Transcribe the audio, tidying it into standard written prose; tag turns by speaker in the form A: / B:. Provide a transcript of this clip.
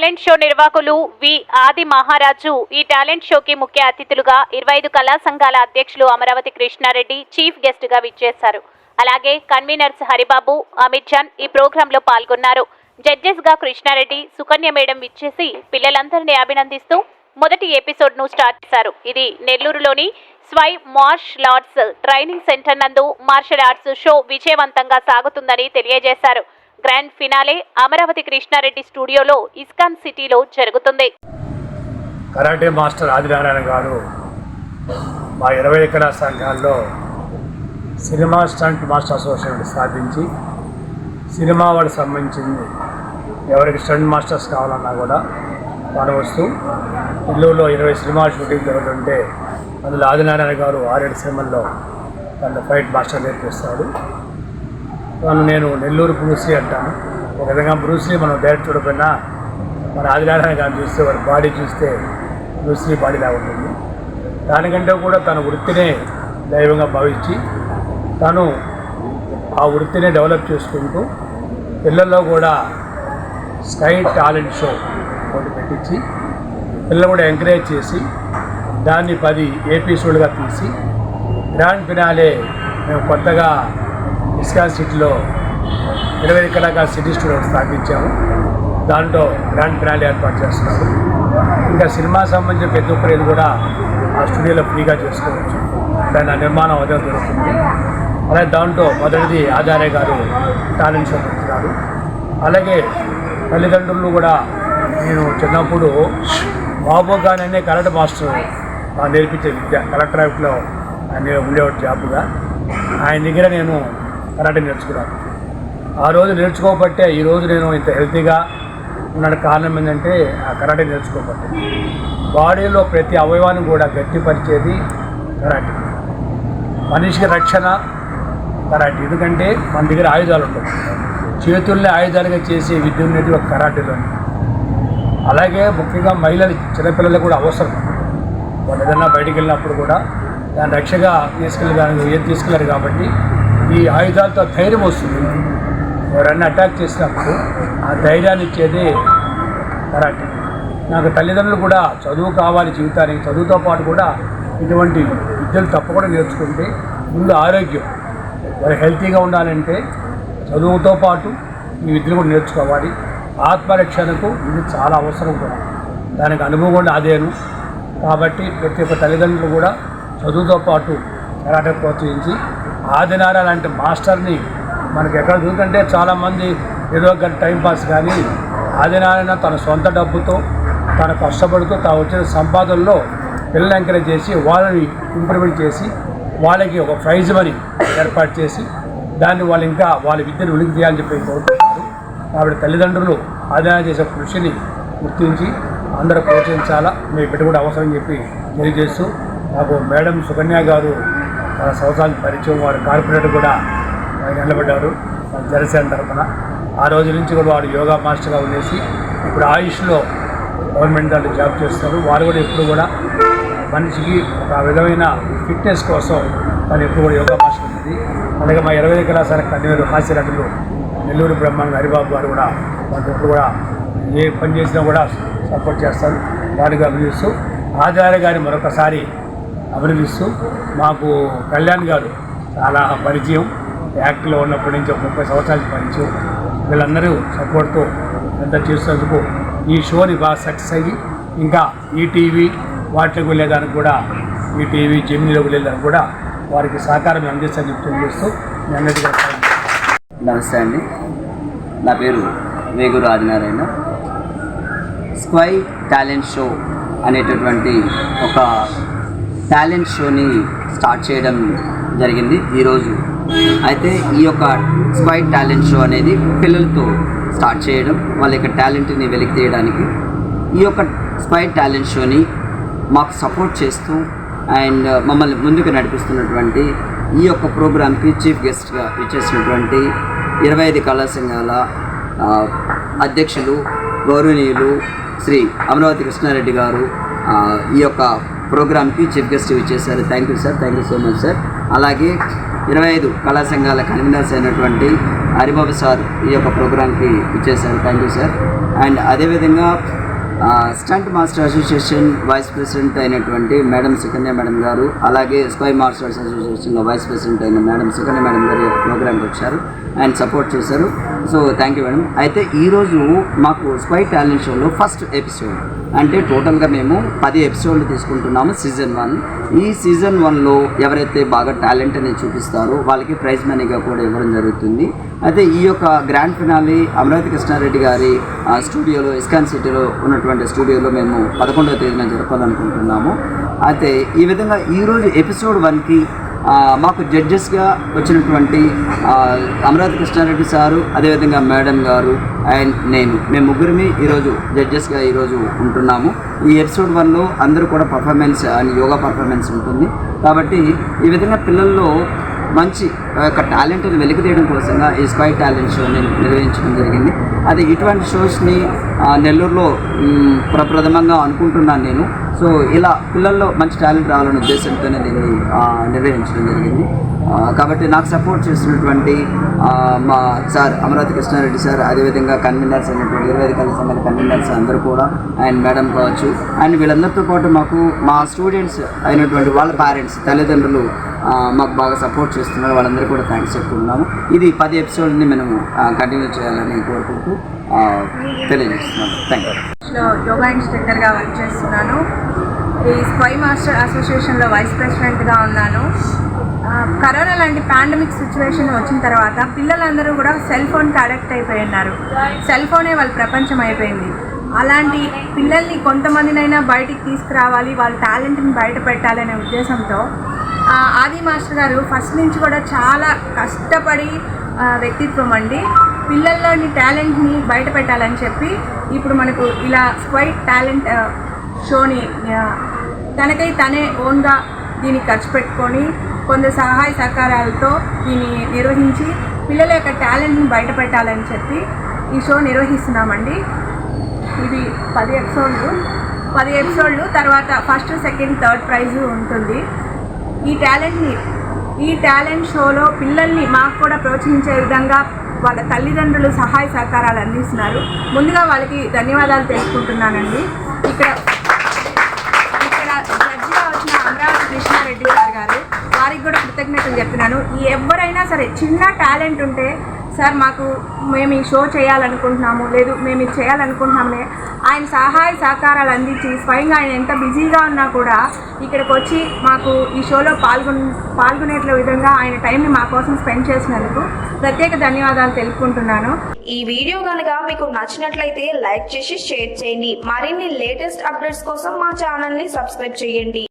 A: Talent show నిర్వాహకులు వి ఆది మహారాజు ఈ టాలెంట్ షోకి ముఖ్య అతిథులుగా 25 కళా సంఘాల అధ్యక్షులు అమరావతి కృష్ణారెడ్డి చీఫ్ గెస్ట్ గా విచ్చేశారు. అలాగే కన్వీనర్స్ హరిబాబు, అమిత్ జాన్ ఈ ప్రోగ్రాంలో పాల్గొన్నారు. జడ్జెస్ గా కృష్ణారెడ్డి, సుకన్య మేడం విచ్చేసి పిల్లలందరినీ అభినందిస్తూ మొదటి ఎపిసోడ్ ను స్టార్ట్ చేశారు. ఇది నెల్లూరులోని స్వై మార్షల్ ఆర్ట్స్ ట్రైనింగ్ సెంటర్ నందు మార్షల్ ఆర్ట్స్ షో విజయవంతంగా సాగుతుందని తెలియజేశారు. గ్రాండ్ ఫినాలే అమరావతి కృష్ణారెడ్డి స్టూడియోలో ఇస్కాన్ సిటీలో జరుగుతుంది.
B: కరాటే మాస్టర్ ఆదినారాయణ గారు మా 20 కళా సంఘాల్లో సినిమా స్టంట్ మాస్టర్ అసోసియేషన్ స్థాపించి సినిమా వాళ్ళకి సంబంధించింది ఎవరికి స్టంట్ మాస్టర్స్ కావాలన్నా కూడా మనం వస్తూ నెల్లూరులో 20 సినిమా షూటింగ్ జరుగుతుంటే అందులో ఆదినారాయణ గారు 6-7 సినిమాల్లో తన ఫైట్ మాస్టర్ నేర్పిస్తాడు. నేను నెల్లూరు బ్రూస్లీ అంటాను. ఒక విధంగా బ్రూస్లీ మనం డైరెక్ట్ చూడకపోయినా మన ఆదినారాయణ గారిని చూస్తే వారి బాడీ చూస్తే బ్రూస్లీ బాడీలా ఉంటుంది. దానికంటే కూడా తన వృత్తినే దైవంగా భావించి తను ఆ వృత్తిని డెవలప్ చేసుకుంటూ పిల్లల్లో కూడా స్కై టాలెంట్ షో ఒకటి పెట్టించి పిల్లలు కూడా ఎంకరేజ్ చేసి దాన్ని 10 ఎపిసోడ్గా తీసి గ్రాండ్ ఫినాలే మేము కొత్తగా ఇస్కాన్ సిటీలో 20 కళాకారు సిటీ స్టూడియో స్థాపించాము. దాంట్లో గ్రాండ్ ఫినాలే ఏర్పాటు చేస్తున్నాము. ఇంకా సినిమా సంబంధించిన ప్రతి ఒక్కరు కూడా ఆ స్టూడియోలో ఫ్రీగా చేసుకోవచ్చు. దాని నిర్మాణం అదే దొరుకుతుంది. అలాగే దాంట్లో మొదటిది ఆచార్య గారు టాలెంట్ షో పెడుతున్నారు. అలాగే తల్లిదండ్రులు కూడా నేను చిన్నప్పుడు బాబు గానే కరాటే మాస్టర్ నేర్పించే విద్య కలెక్టర్ ఆఫీస్లో ఆయన ఉండేవాడు జాబుగా. ఆయన దగ్గర నేను కరాటే నేర్చుకున్నాను. ఆ రోజు నేర్చుకోబట్టే ఈరోజు నేను ఇంత హెల్తీగా ఉన్న కారణం ఏంటంటే ఆ కరాటే నేర్చుకోబట్టే. బాడీలో ప్రతి అవయవాన్ని కూడా గట్టిపరిచేది కరాటే. మనిషికి రక్షణ కరాటే. ఎందుకంటే మన దగ్గర ఆయుధాలు ఉంటాయి. చేతుల్ని ఆయుధాలుగా చేసే విద్య ఉన్నది ఒక కరాటేలోని. అలాగే ముఖ్యంగా మహిళలు చిన్నపిల్లలకు కూడా అవసరం. వాళ్ళు ఏదైనా బయటికి వెళ్ళినప్పుడు కూడా దాన్ని రక్షగా తీసుకెళ్ళడానికి ఏం తీసుకెళ్ళారు కాబట్టి ఈ ఆయుధాలతో ధైర్యం వస్తుంది. ఎవరన్నా అటాక్ చేసినప్పుడు ఆ ధైర్యాన్ని ఇచ్చేది కరాటే. నాకు తల్లిదండ్రులు కూడా చదువు కావాలి జీవితానికి, చదువుతో పాటు కూడా ఇటువంటి విద్యలు తప్పకుండా నేర్చుకుంటే ముందు ఆరోగ్యం వారు హెల్తీగా ఉండాలంటే చదువుతో పాటు ఈ విద్యలు కూడా నేర్చుకోవాలి. ఆత్మరక్షణకు ఇది చాలా అవసరం కూడా. దానికి అనుభవం కూడా అదేను. కాబట్టి ప్రతి ఒక్క తల్లిదండ్రులు కూడా చదువుతో పాటు కరాటే ప్రోత్సహించి ఆదినారాయణ లాంటి మాస్టర్ని మనకి ఎక్కడ దొరికంటే చాలామంది ఏదో ఒక టైంపాస్, కానీ ఆదినారాయణ తన సొంత డబ్బుతో తను కష్టపడుతూ తాను వచ్చిన సంపాదనలో పిల్లల్ని ఎంకరేజ్ చేసి వాళ్ళని ఇంప్రూవ్మెంట్ చేసి వాళ్ళకి ఒక ప్రైజ్ మనీ ఏర్పాటు చేసి దాన్ని వాళ్ళు ఇంకా వాళ్ళ విద్యను ఉనికి తీయాలని చెప్పి కోరుకుంటున్నారు. కాబట్టి తల్లిదండ్రులు ఆదినారాయణ చేసే కృషిని గుర్తించి అందరూ ప్రోత్సహించాలా, మీ బిడ్డ కూడా అవసరం చెప్పి తెలియజేస్తూ నాకు మేడం సుకన్య గారు చాలా సంవత్సరాల పరిచయం. వారు కార్పొరేటర్ కూడా ఆయన నిలబడ్డారు జనసేన తరఫున. ఆ రోజు నుంచి కూడా వారు యోగా మాస్టర్గా ఉండేసి ఇప్పుడు ఆయుష్లో గవర్నమెంట్ దాంట్లో జాబ్ చేస్తారు. వారు కూడా ఎప్పుడు కూడా మనిషికి ఒక విధమైన ఫిట్నెస్ కోసం తను ఎప్పుడు కూడా యోగా మాస్టర్ ఉంది. అలాగే మా 20 కళాశాల కన్వీనర్ హాస్యనటులు నెల్లూరు బ్రహ్మాండ హరిబాబు గారు కూడా వాటి ఎప్పుడు కూడా ఏ పని చేసినా కూడా సపోర్ట్ చేస్తారు. వారికి అభినందిస్తూ ఆచార్య గారిని మరొకసారి అభినందిస్తూ మాకు కళ్యాణ్ గారు చాలా పరిచయం. యాక్ట్లో ఉన్నప్పటి నుంచి 30 సంవత్సరాల పరిచయం. వీళ్ళందరూ సపోర్ట్తో ఎంత చేసేందుకు ఈ షోని బాగా సక్సెస్ అయ్యి ఇంకా ఈటీవీ వాటికి వెళ్ళేదానికి కూడా ఈటీవీ జెమినీలోకి వెళ్ళేదానికి కూడా వారికి సహకారం అందిస్తారని చెప్పి తెలియజేస్తూ మీ అందరికీ
C: నమస్తే అండి. నా పేరు వేగూరు ఆదినారాయణ. స్క్వై టాలెంట్ షో అనేటటువంటి ఒక టాలెంట్ షోని స్టార్ట్ చేయడం జరిగింది ఈరోజు. అయితే ఈ యొక్క స్క్వై టాలెంట్ షో అనేది పిల్లలతో స్టార్ట్ చేయడం, వాళ్ళ యొక్క టాలెంట్ని వెలికి తీయడానికి ఈ యొక్క స్క్వై టాలెంట్ షోని మాకు సపోర్ట్ చేస్తూ అండ్ మమ్మల్ని ముందుకు నడిపిస్తున్నటువంటి ఈ యొక్క ప్రోగ్రామ్కి చీఫ్ గెస్ట్గా ఇచ్చేసినటువంటి 25 కళా సంఘాల అధ్యక్షులు గౌరవనీయులు శ్రీ అమరావతి కృష్ణారెడ్డి గారు ఈ యొక్క ప్రోగ్రామ్కి చీఫ్ గెస్ట్ ఇచ్చేసారు. Thank you sir, thank you so much sir. అలాగే 25 కళా సంఘాల కన్వీనర్స్ అయినటువంటి హరిబాబు సార్ ఈ యొక్క ప్రోగ్రామ్కి ఇచ్చేసారు. Thank you sir. అండ్ అదేవిధంగా stunt master association vice president అయినటువంటి మేడం సుకన్య మేడం గారు, అలాగే స్కై మాస్టర్స్ అసోసియేషన్లో వైస్ ప్రెసిడెంట్ అయిన మేడం సుకన్య మేడం గారు ప్రోగ్రామ్కి వచ్చారు అండ్ సపోర్ట్ చేశారు. So thank you madam. అయితే ఈరోజు మాకు స్కై టాలెంట్ షోలో ఫస్ట్ ఎపిసోడ్, అంటే టోటల్గా మేము 10 ఎపిసోడ్లు తీసుకుంటున్నాము సీజన్ 1. ఈ సీజన్ 1లో ఎవరైతే బాగా టాలెంట్ అనేది చూపిస్తారో వాళ్ళకి ప్రైజ్ మనీగా కూడా ఇవ్వడం జరుగుతుంది. అయితే ఈ యొక్క గ్రాండ్ ఫినాలే అమరావతి కృష్ణారెడ్డి గారి స్టూడియోలో, ఇస్కాన్ సిటీలో ఉన్నటువంటి స్టూడియోలో మేము 11వ తేదీన జరపాలనుకుంటున్నాము. అయితే ఈ విధంగా ఈరోజు ఎపిసోడ్ 1కి మాకు జడ్జెస్గా వచ్చినటువంటి అమరావతి కృష్ణారెడ్డి సారు, అదేవిధంగా మేడం గారు అండ్ మేము ముగ్గురిని ఈరోజు జడ్జెస్గా ఈరోజు ఉంటున్నాము. ఈ ఎపిసోడ్ 1లో అందరూ కూడా పర్ఫార్మెన్స్ అండ్ యోగా పర్ఫార్మెన్స్ ఉంటుంది. కాబట్టి ఈ విధంగా పిల్లల్లో మంచి యొక్క టాలెంట్ని వెలికితీయడం కోసంగా ఈ స్కై టాలెంట్ షోని నిర్వహించడం జరిగింది. అది ఇటువంటి షోస్ని నెల్లూరులో ప్రప్రథమంగా అనుకుంటున్నాను నేను. సో ఇలా పిల్లల్లో మంచి టాలెంట్ రావాలనే ఉద్దేశంతోనే దీన్ని నిర్వహించడం జరిగింది. కాబట్టి నాకు సపోర్ట్ చేస్తున్నటువంటి మా సార్ అమరావతి కృష్ణారెడ్డి సార్, అదేవిధంగా కన్వీనర్స్ అయినటువంటి 25 కళా సంఘాల కన్వీనర్స్ అందరూ కూడా, అండ్ మేడం కావచ్చు, అండ్ వీళ్ళందరితో పాటు మాకు మా స్టూడెంట్స్ అయినటువంటి వాళ్ళ పేరెంట్స్, తల్లిదండ్రులు మాకు బాగా సపోర్ట్ చేస్తున్నారు. వాళ్ళందరూ కూడా థ్యాంక్స్ చెప్పుకున్నాము. ఇది 10 ఎపిసోడ్ని మనము కంటిన్యూ చేయాలని కోరుకుంటూ తెలియజేస్తున్నాను. Thank you.
D: యోగా ఇన్స్ట్రక్టర్గా వర్క్ చేస్తున్నాను. ఈ స్కై మాస్టర్ అసోసియేషన్లో వైస్ ప్రెసిడెంట్గా ఉన్నాను. కరోనా లాంటి పాండమిక్ సిచ్యువేషన్ వచ్చిన తర్వాత పిల్లలందరూ కూడా సెల్ ఫోన్కి అడక్ట్ అయిపోయి ఉన్నారు. సెల్ ఫోనే వాళ్ళ ప్రపంచం అయిపోయింది. అలాంటి పిల్లల్ని కొంతమందినైనా బయటికి తీసుకురావాలి, వాళ్ళ టాలెంట్ని బయట పెట్టాలనే ఉద్దేశంతో ఆది మాస్టర్ గారు ఫస్ట్ నుంచి కూడా చాలా కష్టపడి వ్యక్తిత్వం అండి, పిల్లల్లోని టాలెంట్ని బయట పెట్టాలని చెప్పి ఇప్పుడు మనకు ఇలా స్కై టాలెంట్ షోని తనకై తనే ఓన్గా దీనికి ఖర్చు పెట్టుకొని కొందరు సహాయ సహకారాలతో దీన్ని నిర్వహించి పిల్లల యొక్క టాలెంట్ని బయట పెట్టాలని చెప్పి ఈ షో నిర్వహిస్తున్నామండి. ఇది 10 ఎపిసోడ్లు తర్వాత ఫస్ట్, సెకండ్, థర్డ్ ప్రైజు ఉంటుంది. ఈ టాలెంట్ షోలో పిల్లల్ని మాకు కూడా ప్రోత్సహించే విధంగా వాళ్ళ తల్లిదండ్రులు సహాయ సహకారాలు అందిస్తున్నారు. ముందుగా వాళ్ళకి ధన్యవాదాలు తెలుపుకుంటున్నానండి. ఇక్కడ జడ్జిగా వచ్చిన అమరావతి కృష్ణారెడ్డి గారు వారికి కూడా కృతజ్ఞతలు చెప్తున్నాను. ఎవరైనా సరే చిన్న టాలెంట్ ఉంటే సార్ మేము ఈ షో చేయాలనుకుంటున్నాము, లేదు మేము ఇది చేయాలనుకుంటున్నామని ఆయన సహాయ సహకారాలు అందించి స్వయంగా ఆయన ఎంత బిజీగా ఉన్నా కూడా ఇక్కడికి వచ్చి మాకు ఈ షోలో పాల్గొనేట్ల విధంగా ఆయన టైంని మా కోసం స్పెండ్ చేసినందుకు ప్రత్యేక ధన్యవాదాలు తెలుపుకుంటున్నాను.
E: ఈ వీడియో కనుక మీకు నచ్చినట్లయితే లైక్ చేసి షేర్ చేయండి. మరిన్ని లేటెస్ట్ అప్డేట్స్ కోసం మా ఛానల్ని సబ్స్క్రైబ్ చేయండి.